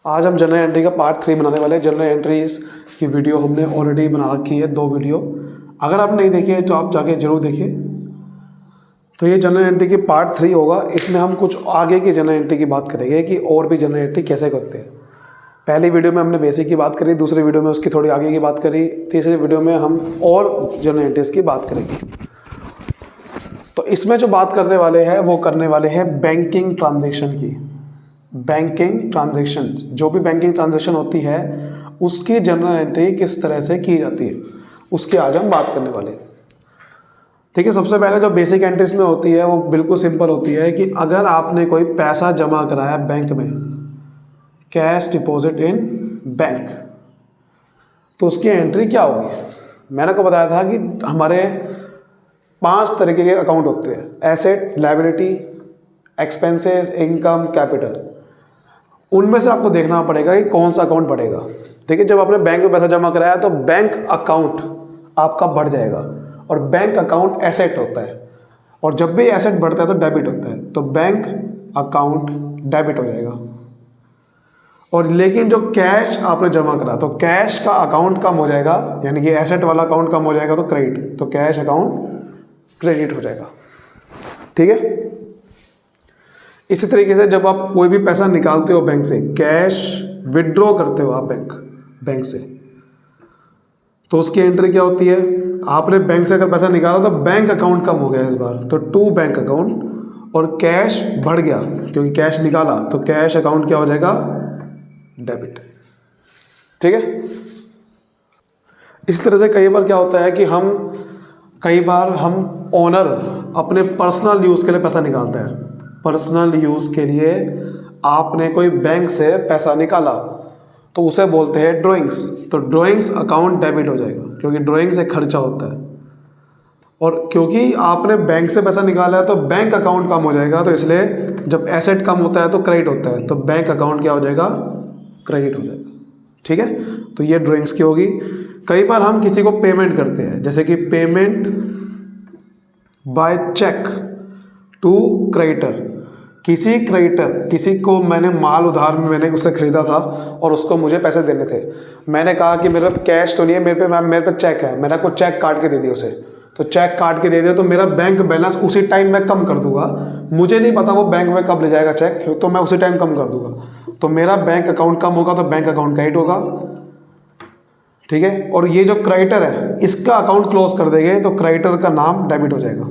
आज हम general entry का पार्ट 3 बनाने वाले हैं। जनरल एंट्रीज की वीडियो हमने ऑलरेडी बना रखी है, 2 वीडियो। अगर आप नहीं देखी है तो आप जाके जरूर देखिए। तो ये जनरल एंट्री की पार्ट 3 होगा। इसमें हम कुछ आगे की जनरल एंट्री की बात करेंगे कि और भी जनरल एंट्री कैसे करते हैं। पहली वीडियो में हमने बेसिक की बात करी, दूसरी वीडियो में उसकी थोड़ी आगे की बात करी, तीसरी वीडियो में हम और जनरल एंट्रीज की बात करेंगे। तो इसमें जो बात करने वाले हैं वो करने वाले हैं बैंकिंग ट्रांजेक्शन की। बैंकिंग ट्रांजैक्शन, जो भी बैंकिंग ट्रांजैक्शन होती है उसकी जनरल एंट्री किस तरह से की जाती है उसके आज हम बात करने वाले हैं। ठीक है, सबसे पहले जो बेसिक एंट्रीज में होती है वो बिल्कुल सिंपल होती है कि अगर आपने कोई पैसा जमा कराया बैंक में, कैश डिपॉजिट इन बैंक, तो उसकी एंट्री क्या होगी। मैंने को बताया था कि हमारे 5 तरीके के अकाउंट होते हैं: asset, liability, expenses, income, capital. उनमें से आपको देखना पड़ेगा कि कौन सा अकाउंट बढ़ेगा। ठीक है, जब आपने बैंक में पैसा जमा कराया तो बैंक अकाउंट आपका बढ़ जाएगा, और बैंक अकाउंट एसेट होता है, और जब भी एसेट बढ़ता है तो डेबिट होता है, तो बैंक अकाउंट डेबिट हो जाएगा। और लेकिन जो कैश आपने जमा करा तो कैश का अकाउंट कम हो जाएगा, यानी कि एसेट वाला अकाउंट कम हो जाएगा तो क्रेडिट, तो कैश अकाउंट क्रेडिट हो जाएगा। ठीक है, इसी तरीके से जब आप कोई भी पैसा निकालते हो बैंक से, कैश विड्रॉ करते हो आप बैंक से, तो उसकी एंट्री क्या होती है। आपने बैंक से अगर पैसा निकाला तो बैंक अकाउंट कम हो गया इस बार, तो टू बैंक अकाउंट, और कैश बढ़ गया क्योंकि कैश निकाला, तो कैश अकाउंट क्या हो जाएगा, डेबिट। ठीक है, इस तरह से कई बार क्या होता है कि कई बार हम ओनर अपने पर्सनल यूज़ के लिए पैसा निकालते हैं। पर्सनल यूज़ के लिए आपने कोई बैंक से पैसा निकाला तो उसे बोलते हैं ड्राइंग्स, तो ड्राइंग्स अकाउंट डेबिट हो जाएगा क्योंकि ड्राइंग्स एक खर्चा होता है, और क्योंकि आपने बैंक से पैसा निकाला है तो बैंक अकाउंट कम हो जाएगा, तो इसलिए जब एसेट कम होता है तो क्रेडिट होता है, तो बैंक अकाउंट क्या हो जाएगा, क्रेडिट हो जाएगा। ठीक है, तो ये ड्राइंग्स की होगी। कई बार हम किसी को पेमेंट करते हैं, जैसे कि payment by cheque to creditor. किसी को मैंने माल उधार में मैंने उससे ख़रीदा था और उसको मुझे पैसे देने थे। मैंने कहा कि मेरे पास कैश तो नहीं है, मेरे पे चेक है, मैंने को चेक काट के दे दिया उसे, तो चेक काट के दे दिया तो मेरा बैंक बैलेंस उसी टाइम मैं कम कर दूंगा। मुझे नहीं पता वो बैंक में कब ले जाएगा चेक, तो मैं उसी टाइम कम कर दूंगा, तो मेरा बैंक अकाउंट कम होगा, तो बैंक अकाउंट क्रेडिट होगा। ठीक है, और ये जो क्रेडिटर है इसका अकाउंट क्लोज कर देंगे तो क्रेडिटर का नाम डेबिट हो जाएगा,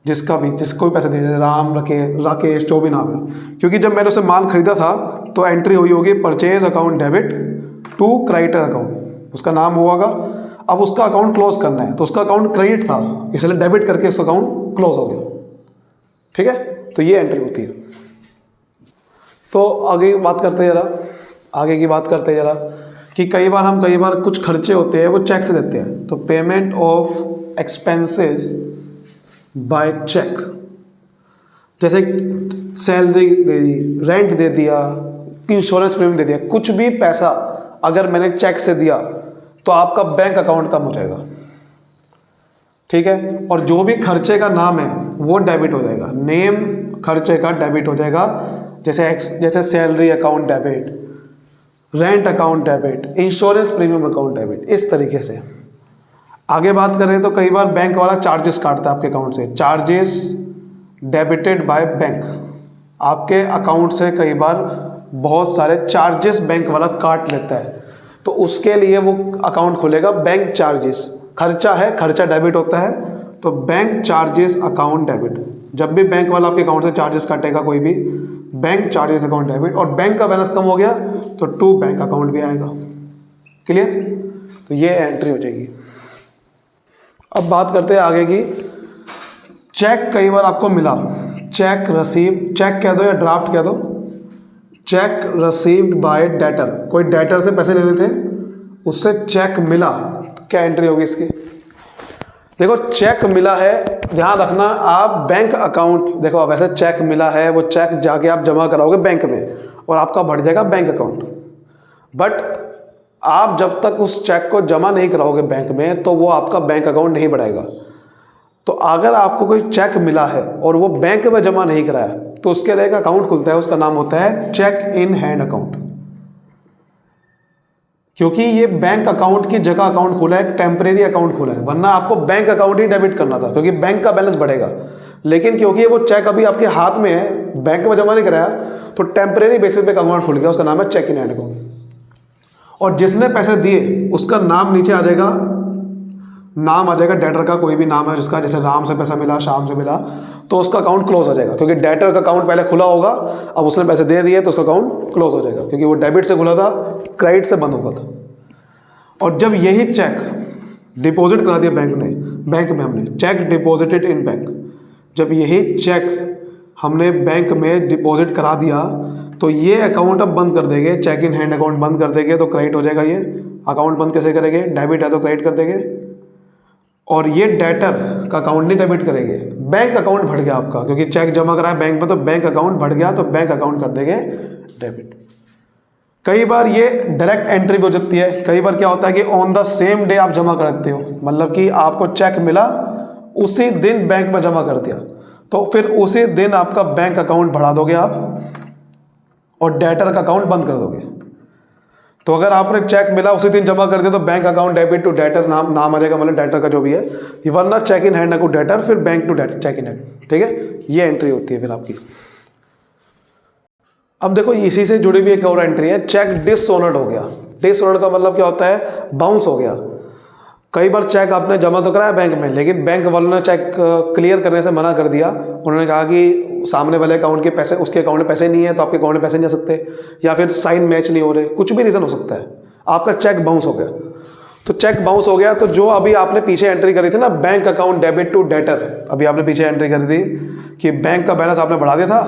जिसको भी पैसे दे, राम, राकेश, जो भी नाम है। क्योंकि जब मैंने उसे माल खरीदा था तो एंट्री हुई होगी purchase account debit to creditor account, उसका नाम होगा। अब उसका अकाउंट क्लोज करना है, तो उसका अकाउंट क्रेडिट था इसलिए डेबिट करके उसका अकाउंट क्लोज हो गया। ठीक है, तो ये एंट्री होती है। तो आगे की बात करते हैं जरा कि कई बार कुछ खर्चे होते हैं वो चेक से देते हैं, तो payment of expenses by cheque, जैसे सैलरी दे दी, रेंट दे दिया, इंश्योरेंस प्रीमियम दे दिया, कुछ भी पैसा अगर मैंने चेक से दिया तो आपका बैंक अकाउंट कम हो जाएगा। ठीक है, और जो भी खर्चे का नाम है वो डेबिट हो जाएगा, नेम खर्चे का डेबिट हो जाएगा, जैसे salary account debit, rent account debit, insurance premium account debit, इस तरीके से। आगे बात करें तो कई बार बैंक वाला चार्जेस काटता है आपके अकाउंट से, चार्जेस डेबिटेड बाय बैंक। आपके अकाउंट से कई बार बहुत सारे चार्जेस बैंक वाला काट लेता है, तो उसके लिए वो अकाउंट खुलेगा बैंक चार्जेस। खर्चा है, खर्चा डेबिट होता है, तो बैंक चार्जेस अकाउंट डेबिट। जब भी बैंक वाला आपके अकाउंट से चार्जेस काटेगा कोई भी, बैंक चार्जेस अकाउंट डेबिट, और बैंक का बैलेंस कम हो गया तो टू बैंक अकाउंट भी आएगा। क्लियर, तो ये एंट्री हो जाएगी। अब बात करते हैं आगे की। चेक कई बार आपको मिला, चेक कह दो या ड्राफ्ट कह दो, चेक रिसीव्ड बाय डेटर, कोई डेटर से पैसे लेने थे उससे चेक मिला, तो क्या एंट्री होगी इसकी। देखो, चेक मिला है, ध्यान रखना आप बैंक अकाउंट, देखो अब ऐसे चेक मिला है, वो चेक जाके आप जमा कराओगे बैंक में और आपका बढ़ जाएगा बैंक अकाउंट। बट आप जब तक उस चेक को जमा नहीं कराओगे बैंक में तो वो आपका बैंक अकाउंट नहीं बढ़ाएगा। तो अगर आपको कोई चेक मिला है और वो बैंक में जमा नहीं कराया तो उसके लिए एक अकाउंट खुलता है, उसका नाम होता है चेक इन हैंड अकाउंट। क्योंकि ये बैंक अकाउंट की जगह अकाउंट खोला है, एक टेम्परेरी अकाउंट खोला है, वरना आपको बैंक अकाउंट ही डेबिट करना था क्योंकि बैंक का बैलेंस बढ़ेगा। लेकिन क्योंकि वो चेक अभी आपके हाथ में है, बैंक में जमा नहीं कराया, तो टेम्परेरी बेसिस पे अकाउंट खुल गया, उसका नाम है चेक इन हैंड अकाउंट। और जिसने पैसे दिए उसका नाम नीचे आ जाएगा, नाम आ जाएगा डेटर का, कोई भी नाम है जिसका, जैसे राम से पैसा मिला, श्याम से मिला, तो उसका अकाउंट क्लोज हो जाएगा क्योंकि डेटर का अकाउंट पहले खुला होगा, अब उसने पैसे दे दिए तो उसका अकाउंट क्लोज हो जाएगा क्योंकि वो डेबिट से खुला था, क्रेडिट से बंद होगा था। और जब यही चेक डिपॉजिट करा दिया बैंक ने, बैंक में हमने चेक डिपॉजिटेड इन बैंक, जब यही चेक हमने बैंक में डिपॉजिट करा दिया तो ये अकाउंट अब बंद कर देंगे, चेक इन हैंड अकाउंट बंद कर देंगे तो क्रेडिट हो जाएगा। ये अकाउंट बंद कैसे करेंगे? डेबिट है तो क्रेडिट कर देंगे। और ये डेटर का अकाउंट नहीं डेबिट करेंगे, बैंक अकाउंट बढ़ गया आपका, क्योंकि चेक जमा करा है बैंक में तो बैंक अकाउंट बढ़ गया, तो बैंक अकाउंट कर देंगे डेबिट। कई बार ये डायरेक्ट एंट्री भी हो सकती है, कई बार क्या होता है कि ऑन द सेम डे आप जमा कर देते हो, मतलब कि आपको चेक मिला उसी दिन बैंक में जमा कर दिया, तो फिर उसी दिन आपका बैंक अकाउंट बढ़ा दोगे आप और डेटर का अकाउंट बंद कर दोगे। तो अगर आपने चेक मिला उसी दिन जमा कर दिया तो bank account debit to debtor नाम आ जाएगा, मतलब डेटर का जो भी है, वरना cheque in hand to debtor, फिर bank to debtor, cheque in hand. ठीक है, ये एंट्री होती है फिर आपकी। अब देखो इसी से जुड़ी हुई एक और एंट्री है, चेक डिसऑनर्ड हो गया। डिसऑनर्ड का मतलब क्या होता है? बाउंस हो गया। कई बार चेक आपने जमा तो कराया बैंक में, लेकिन बैंक वालों ने चेक क्लियर करने से मना कर दिया, उन्होंने कहा कि सामने वाले अकाउंट के पैसे, उसके अकाउंट में पैसे नहीं है तो आपके अकाउंट में पैसे नहीं जा सकते, या फिर साइन मैच नहीं हो रहे, कुछ भी रीज़न हो सकता है, आपका चेक बाउंस हो गया। तो चेक बाउंस हो गया तो जो अभी आपने पीछे एंट्री करी थी ना, bank account debit to debtor, अभी आपने पीछे एंट्री करी थी कि बैंक का बैलेंस आपने बढ़ा दिया था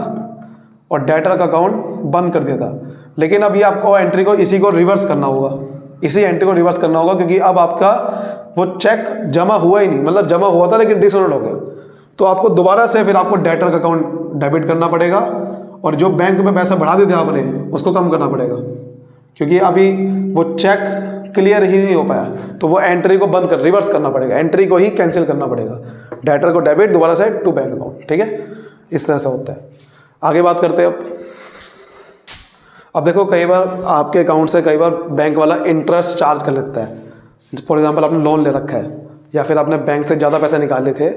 और डेटर का अकाउंट बंद कर दिया था, लेकिन अब ये आपको एंट्री को, इसी को रिवर्स करना होगा, इसी एंट्री को रिवर्स करना होगा, क्योंकि अब आपका वो चेक जमा हुआ ही नहीं, मतलब जमा हुआ था लेकिन डिसऑनर्ड हो गया, तो आपको दोबारा से फिर आपको डेटर का अकाउंट डेबिट करना पड़ेगा और जो बैंक में पैसा बढ़ा देते आपने उसको कम करना पड़ेगा, क्योंकि अभी वो चेक क्लियर ही नहीं हो पाया, तो वो एंट्री को बंद कर, रिवर्स करना पड़ेगा, एंट्री को ही कैंसिल करना पड़ेगा, डेटर को डेबिट दोबारा से टू बैंक अकाउंट। ठीक है, इस तरह से होता है। आगे बात करते हैं अब देखो कई बार आपके अकाउंट से कई बार बैंक वाला इंटरेस्ट चार्ज कर लेता है। फॉर एग्जांपल आपने लोन ले रखा है या फिर आपने बैंक से ज़्यादा पैसे निकाले थे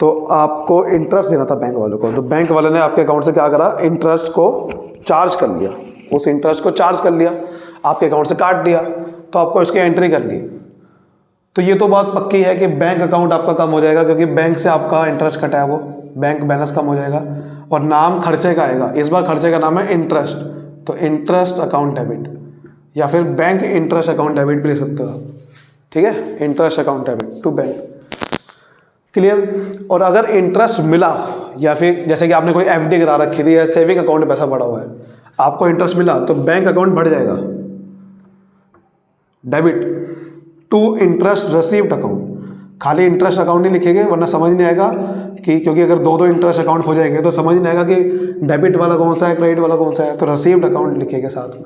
तो आपको इंटरेस्ट देना था बैंक वालों को, तो बैंक वाले ने आपके अकाउंट से क्या करा, इंटरेस्ट को चार्ज कर लिया, उस इंटरेस्ट को चार्ज कर लिया, आपके अकाउंट से काट दिया, तो आपको इसकी एंट्री कर ली। तो ये तो बात पक्की है कि बैंक अकाउंट आपका कम हो जाएगा, क्योंकि बैंक से आपका इंटरेस्ट कटा है, वो बैंक बैलेंस कम हो जाएगा और नाम खर्चे का आएगा। इस बार खर्चे का नाम है इंटरेस्ट, तो इंटरेस्ट अकाउंट डेबिट या फिर बैंक इंटरेस्ट अकाउंट डेबिट भी ले सकते हो आप। ठीक है, interest account debit to bank, clear. और अगर इंटरेस्ट मिला या फिर जैसे कि आपने कोई एफडी करा रखी थी या सेविंग अकाउंट में पैसा पड़ा हुआ है, आपको इंटरेस्ट मिला तो बैंक अकाउंट बढ़ जाएगा, debit to interest received account. खाली इंटरेस्ट अकाउंट नहीं लिखेंगे वरना समझ नहीं आएगा कि, क्योंकि अगर दो दो इंटरेस्ट अकाउंट हो जाएंगे तो समझ नहीं आएगा कि डेबिट वाला कौन सा है, क्रेडिट वाला कौन सा है, तो रिसीव्ड अकाउंट लिखेंगे साथ में।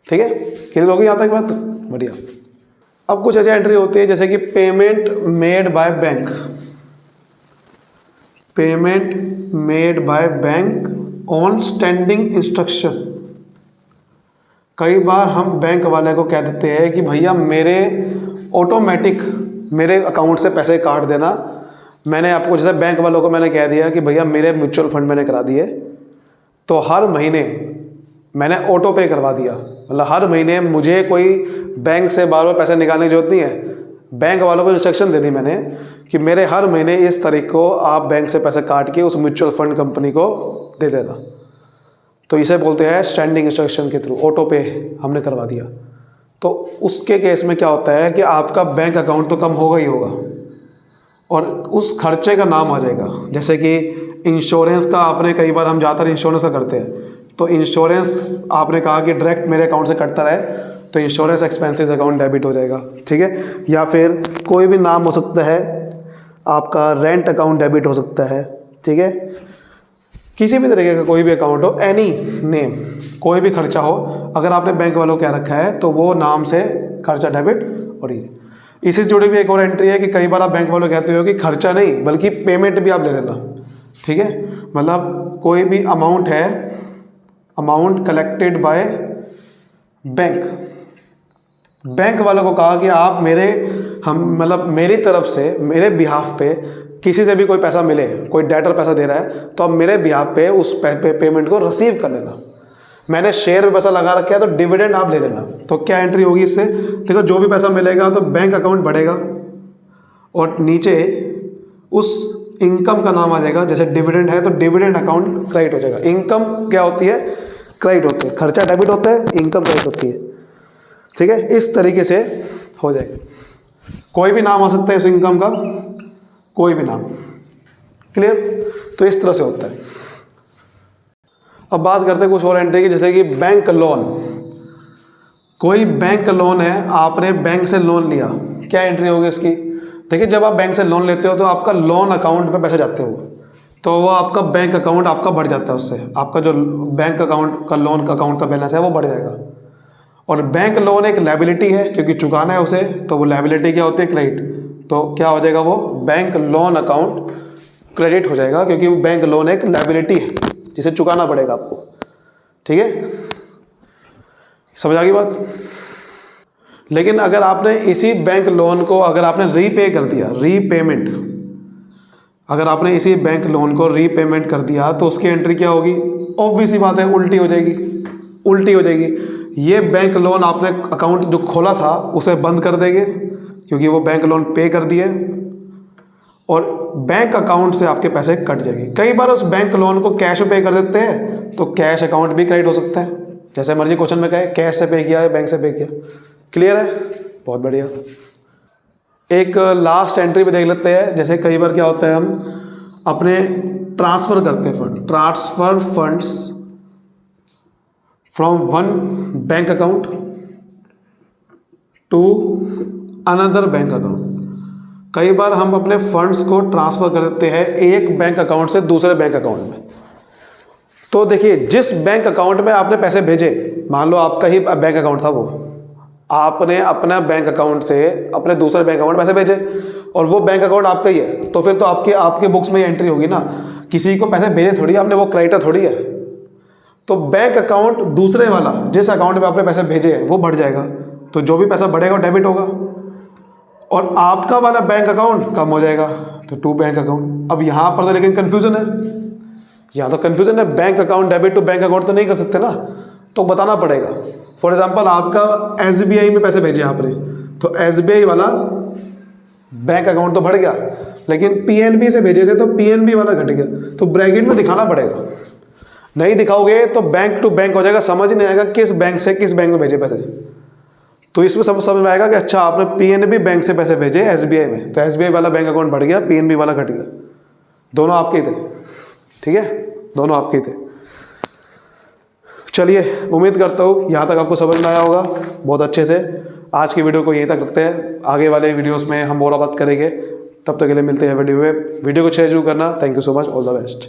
ठीक है, क्लियर होगी यहाँ तक बात? बढ़िया। अब कुछ ऐसी एंट्री होती है जैसे कि payment made by bank, payment made by bank on standing instruction. कई बार हम बैंक वाले को कह देते हैं कि भैया मेरे ऑटोमेटिक मेरे अकाउंट से पैसे काट देना। मैंने आपको जैसे बैंक वालों को मैंने कह दिया कि भैया मेरे म्यूचुअल फंड मैंने करा दिए, तो हर महीने मैंने ऑटो पे करवा दिया, मतलब हर महीने मुझे कोई बैंक से बार बार पैसे निकालने की जरूरत नहीं है। बैंक वालों को इंस्ट्रक्शन दे दी मैंने कि मेरे हर महीने इस तारीख को आप बैंक से पैसे काट के उस म्यूचुअल फंड कंपनी को दे देना। तो इसे बोलते हैं स्टैंडिंग इंस्ट्रक्शन के थ्रू, ऑटो पे हमने करवा दिया। तो उसके केस में क्या होता है कि आपका बैंक अकाउंट तो कम होगा ही होगा और उस खर्चे का नाम आ जाएगा। जैसे कि इंश्योरेंस का, आपने कई बार हम ज़्यादातर इंश्योरेंस का करते हैं, तो इंश्योरेंस आपने कहा कि डायरेक्ट मेरे अकाउंट से कटता रहे, तो इंश्योरेंस एक्सपेंसेस अकाउंट डेबिट हो जाएगा। ठीक है, या फिर कोई भी नाम हो सकता है आपका, रेंट अकाउंट डेबिट हो सकता है। ठीक है, किसी भी तरीके का कोई भी अकाउंट हो, एनी नेम, कोई भी खर्चा हो, अगर आपने बैंक वालों को क्या रखा है तो वो नाम से खर्चा डेबिट हो रही है। इससे जुड़ी हुई एक और एंट्री है कि कई बार आप बैंक वालों कहते हो कि खर्चा नहीं बल्कि पेमेंट भी आप ले लेना। ठीक है, मतलब कोई भी अमाउंट है, amount collected by bank, bank वालों को कहा कि आप मेरी तरफ से मेरे बिहाफ पे किसी से भी कोई पैसा मिले, कोई डेटर पैसा दे रहा है तो अब मेरे बिहाफ पे उस पेमेंट को रिसीव कर लेना। मैंने शेयर में पैसा लगा रखा है तो डिविडेंड आप ले लेना। तो क्या एंट्री होगी इससे, देखो जो भी पैसा मिलेगा तो बैंक अकाउंट बढ़ेगा और नीचे उस इनकम का नाम आ जाएगा। जैसे डिविडेंड है तो डिविडेंड अकाउंट क्रेडिट हो जाएगा। इनकम क्या होती है, क्रेडिट होती है, खर्चा डेबिट होता है, इनकम क्रेडिट होती है। ठीक है, इस तरीके से हो जाएगा। कोई भी नाम आ सकता है इस इनकम का, कोई भी नाम। क्लियर, तो इस तरह से होता है। अब बात करते हैं कुछ और एंट्री की, जैसे कि बैंक लोन। कोई बैंक लोन है, आपने बैंक से लोन लिया, क्या एंट्री होगी इसकी। देखिए जब आप बैंक से लोन लेते हो तो आपका लोन अकाउंट में पैसे जाते हो, तो वो आपका बैंक अकाउंट आपका बढ़ जाता है, उससे आपका जो बैंक अकाउंट का लोन का अकाउंट का बैलेंस है वो बढ़ जाएगा। और बैंक लोन एक लायबिलिटी है क्योंकि चुकाना है उसे, तो वो लायबिलिटी क्या होती है, क्रेडिट। तो क्या हो जाएगा, वो बैंक लोन अकाउंट क्रेडिट हो जाएगा क्योंकि वो बैंक लोन एक लायबिलिटी है जिसे चुकाना पड़ेगा आपको। ठीक है, समझ आ गई बात। लेकिन अगर आपने इसी बैंक लोन को अगर आपने रीपे कर दिया, रीपेमेंट, अगर आपने इसी बैंक लोन को रीपेमेंट कर दिया तो उसकी एंट्री क्या होगी, ऑब्वियस सी बात है, उल्टी हो जाएगी। उल्टी हो जाएगी, ये बैंक लोन आपने अकाउंट जो खोला था उसे बंद कर देंगे क्योंकि वो बैंक लोन पे कर दिए और बैंक अकाउंट से आपके पैसे कट जाएंगे। कई बार उस बैंक लोन को कैश पे कर देते हैं तो कैश अकाउंट भी क्रेडिट हो सकता है, जैसे मर्जी क्वेश्चन में कहे कैश से पे किया है, बैंक से पे किया। क्लियर है, बहुत बढ़िया। एक लास्ट एंट्री पे देख लेते हैं। जैसे कई बार क्या होता है, हम अपने ट्रांसफ़र करते हैं fund, transfer funds from one bank account to another bank account. कई बार हम अपने फंड्स को ट्रांसफ़र कर देते हैं एक बैंक अकाउंट से दूसरे बैंक अकाउंट में। तो देखिए जिस बैंक अकाउंट में आपने पैसे भेजे, मान लो आपका ही बैंक अकाउंट था, वो आपने अपना बैंक अकाउंट से अपने दूसरे बैंक अकाउंट में पैसे भेजे और वो बैंक अकाउंट आपका ही है, तो फिर तो आपके बुक्स में एंट्री होगी ना। किसी को पैसे भेजे थोड़ी आपने, वो क्रेडिटर थोड़ी है। तो बैंक अकाउंट दूसरे वाला जिस अकाउंट में आपने पैसे भेजे हैं वो बढ़ जाएगा, तो जो भी पैसा बढ़ेगा वो डेबिट होगा और आपका वाला बैंक अकाउंट कम हो जाएगा, तो टू बैंक अकाउंट। अब यहाँ पर तो लेकिन कन्फ्यूजन है, यहाँ तो कन्फ्यूजन है, bank account debit to bank account तो नहीं कर सकते ना, तो बताना पड़ेगा। फॉर एग्जांपल आपका SBI में पैसे भेजे आपने, तो SBI वाला बैंक अकाउंट तो बढ़ गया, लेकिन PNB से भेजे थे तो PNB वाला घट गया, तो ब्रैकेट में दिखाना पड़ेगा। नहीं दिखाओगे तो बैंक टू बैंक हो जाएगा, समझ नहीं आएगा किस बैंक से किस बैंक में भेजे पैसे। तो इसमें समझ में आएगा कि अच्छा आपने PNB बैंक से पैसे भेजे SBI में, तो SBI वाला बैंक अकाउंट बढ़ गया, PNB वाला घट गया, दोनों आपके ही थे। ठीक है, दोनों आपके ही थे। चलिए, उम्मीद करता हूँ यहाँ तक आपको समझ में आया होगा बहुत अच्छे से। आज की वीडियो को यहीं तक रखते हैं, आगे वाले वीडियोस में हम और बात करेंगे। तब तक के लिए मिलते हैं वीडियो में। वीडियो को शेयर जरूर करना। Thank you so much, all the best.